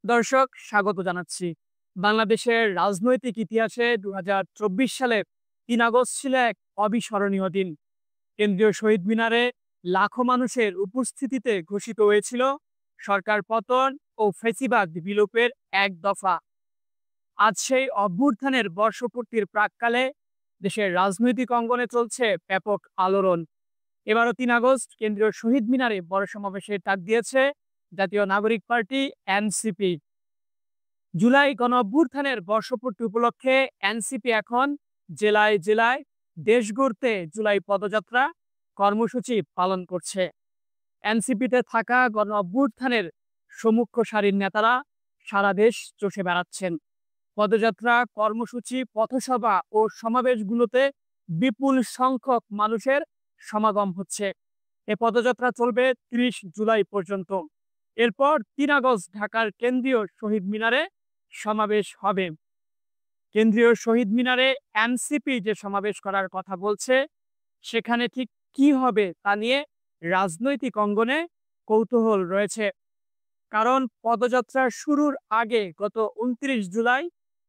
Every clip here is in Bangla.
দর্শক স্বাগত জানাচ্ছি। বাংলাদেশের রাজনৈতিক ইতিহাসে ২০২৪ সালের ৩ আগস্ট ছিল এক অবিস্মরণীয় দিন। কেন্দ্রীয় শহীদ মিনারে লাখো মানুষের উপস্থিতিতে ঘোষিত হয়েছিল সরকার পতন ও ফ্যাসিবাদ বিলোপের এক দফা। আজ সেই অভ্যুত্থানের বর্ষপূর্তির প্রাক্কালে দেশের রাজনৈতিক অঙ্গনে চলছে ব্যাপক আলোড়ন। এবারও ৩ আগস্ট কেন্দ্রীয় শহীদ মিনারে বড় সমাবেশের ডাক দিয়েছে জাতীয় নাগরিক পার্টি এনসিপি। জুলাই গণঅভ্যুত্থানের বর্ষপূর্তি উপলক্ষে এনসিপি এখন জেলায় জেলায় দেশ গড়তে জুলাই পদযাত্রা কর্মসূচি পালন করছে। এনসিপিতে থাকা গণঅভ্যুত্থানের সম্মুখ সারির নেতারা সারা দেশ চষে বেড়াচ্ছেন। পদযাত্রা কর্মসূচি, পথসভা ও সমাবেশগুলোতে বিপুল সংখ্যক মানুষের সমাগম হচ্ছে। এ পদযাত্রা চলবে ৩০ জুলাই পর্যন্ত। এরপর ৩ আগস্ট ঢাকার কেন্দ্রীয় শহীদ মিনারে সমাবেশ হবে। কেন্দ্রীয় শহীদ মিনারে এনসিপি যে সমাবেশ করার কথা বলছে, সেখানে ঠিক কি হবে তা নিয়ে রাজনৈতিক অঙ্গনে কৌতূহল রয়েছে। কারণ পদযাত্রা শুরুর আগে গত ২৯ জুলাই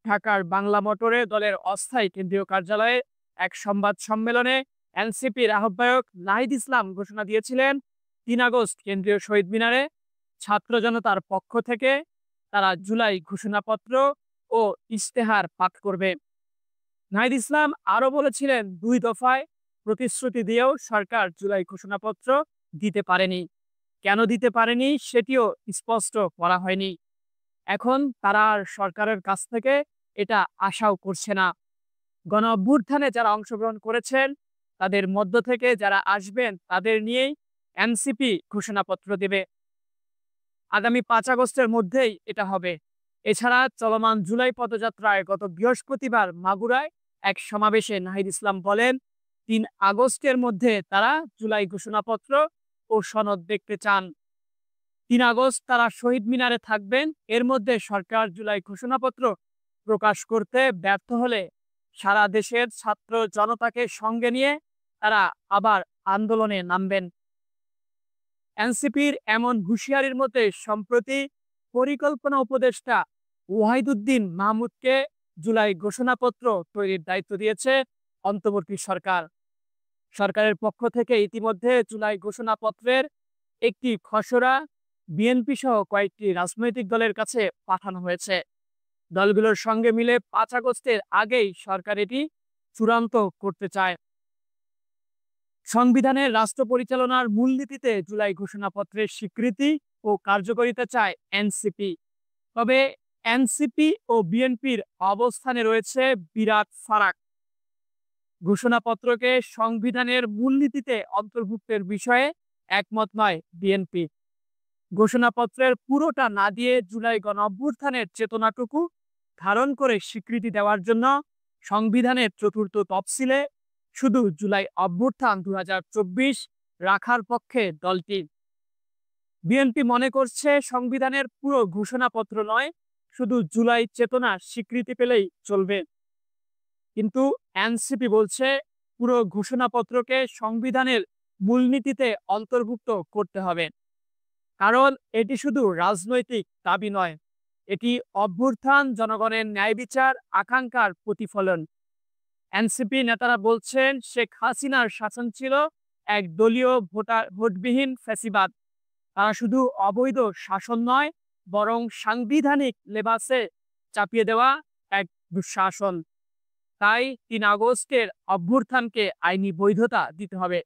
ঢাকার বাংলা মোটরে দলের অস্থায়ী কেন্দ্রীয় কার্যালয়ে এক সংবাদ সম্মেলনে এনসিপির আহ্বায়ক নাহিদ ইসলাম ঘোষণা দিয়েছিলেন ৩ আগস্ট কেন্দ্রীয় শহীদ মিনারে ছাত্র জনতার পক্ষ থেকে তারা জুলাই ঘোষণাপত্র ও ইশতেহার পাঠ করবে। নাহিদ ইসলাম আরো বলেছিলেন, ২ দফায় প্রতিশ্রুতি দিয়েও সরকার জুলাই ঘোষণাপত্র দিতে পারেনি। কেন দিতে পারেনি সেটিও স্পষ্ট করা হয়নি। এখন তারা আর সরকারের কাছ থেকে এটা আশাও করছে না। গণ অভ্যুত্থানে যারা অংশগ্রহণ করেছেন তাদের মধ্য থেকে যারা আসবেন তাদের নিয়েই এনসিপি ঘোষণাপত্র দেবে। আগামী ৫ আগস্টের মধ্যেই এটা হবে। এছাড়া চলমান জুলাই পদযাত্রায় গত বৃহস্পতিবার মাগুরায় এক সমাবেশে নাহিদ ইসলাম বলেন, ৩ আগস্টের মধ্যে তারা জুলাই ঘোষণাপত্র ও সনদ দেখতে চান। ৩ আগস্ট তারা শহীদ মিনারে থাকবেন। এর মধ্যে সরকার জুলাই ঘোষণাপত্র প্রকাশ করতে ব্যর্থ হলে সারা দেশের ছাত্র জনতাকে সঙ্গে নিয়ে তারা আবার আন্দোলনে নামবেন। এনসিপির এমন হুঁশিয়ারির মধ্যে সম্প্রতি পরিকল্পনা উপদেষ্টা ওয়াহিদুদ্দিন মাহমুদকে জুলাই ঘোষণাপত্র তৈরির দায়িত্ব দিয়েছে অন্তর্বর্তী সরকার। সরকারের পক্ষ থেকে ইতিমধ্যে জুলাই ঘোষণাপত্রের একটি খসড়া বিএনপি সহ কয়েকটি রাজনৈতিক দলের কাছে পাঠানো হয়েছে। দলগুলোর সঙ্গে মিলে ৫ আগস্টের আগেই সরকার এটি চূড়ান্ত করতে চায়। সংবিধানের রাষ্ট্র পরিচালনার মূলনীতিতে জুলাই ঘোষণাপত্রের স্বীকৃতি ও কার্যকারিতা চায় এনসিপি। তবে এনসিপি ও বিএনপির অবস্থানে রয়েছে বিরাট ফারাক। ঘোষণাপত্রকে সংবিধানের মূলনীতিতে অন্তর্ভুক্তের বিষয়ে একমত নয় বিএনপি। ঘোষণাপত্রের পুরোটা না দিয়ে জুলাই গণঅভ্যুত্থানের চেতনাটুকু ধারণ করে স্বীকৃতি দেওয়ার জন্য সংবিধানের চতুর্থ তফসিলে শুধু জুলাই অভ্যুত্থান ২০২৪ রাখার পক্ষে দলটি। বিএনপি মনে করছে সংবিধানের পুরো ঘোষণাপত্র নয়, শুধু জুলাই চেতনা স্বীকৃতি পেলেই চলবে। কিন্তু এনসিপি বলছে পুরো ঘোষণাপত্রকে সংবিধানের মূলনীতিতে অন্তর্ভুক্ত করতে হবে। কারণ এটি শুধু রাজনৈতিক দাবি নয়, এটি অভ্যুত্থান, জনগণের ন্যায় বিচার আকাঙ্ক্ষার প্রতিফলন। এনসিপি নেতারা বলছেন শেখ হাসিনার শাসন ছিল এক দলীয় ভোটবিহীন ফ্যাসিবাদ। তারা শুধু অবৈধ শাসন নয়, বরং সাংবিধানিক লেবাসে চাপিয়ে দেওয়া এক দুঃশাসন। তাই ৩ আগস্টের অভ্যুত্থানকে আইনি বৈধতা দিতে হবে।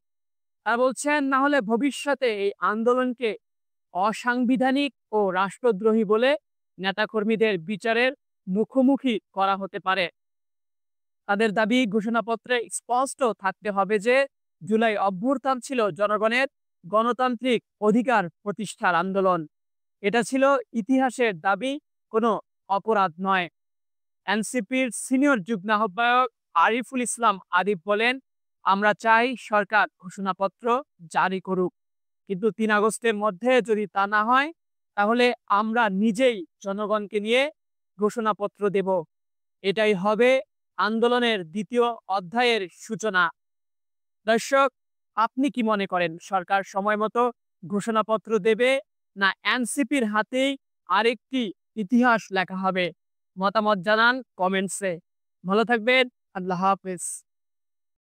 তারা বলছেন, না হলে ভবিষ্যতে এই আন্দোলনকে অসাংবিধানিক ও রাষ্ট্রদ্রোহী বলে নেতাকর্মীদের বিচারের মুখোমুখি করা হতে পারে। তাদের দাবি, ঘোষণাপত্রে স্পষ্ট থাকতে হবে যে জুলাই অভ্যুত্থান ছিল জনগণের গণতান্ত্রিক অধিকার প্রতিষ্ঠার আন্দোলন। এটা ছিল ইতিহাসের দাবি, কোনো অপরাধ নয়। এনসিপির সিনিয়র যুগ্ম আহ্বায়ক আরিফুল ইসলাম আদিব বলেন, আমরা চাই সরকার ঘোষণাপত্র জারি করুক, কিন্তু ৩ আগস্টের মধ্যে যদি তা না হয় তাহলে আমরা নিজেই জনগণকে নিয়ে ঘোষণাপত্র দেব। এটাই হবে আন্দোলনের দ্বিতীয় অধ্যায়ের সূচনা। দর্শক, আপনি কি মনে করেন, সরকার সময় মতো ঘোষণাপত্র দেবে, না এনসিপির হাতেই আরেকটি ইতিহাস লেখা হবে। মতামত জানান কমেন্টসে। ভালো থাকবেন। আল্লাহ হাফেজ।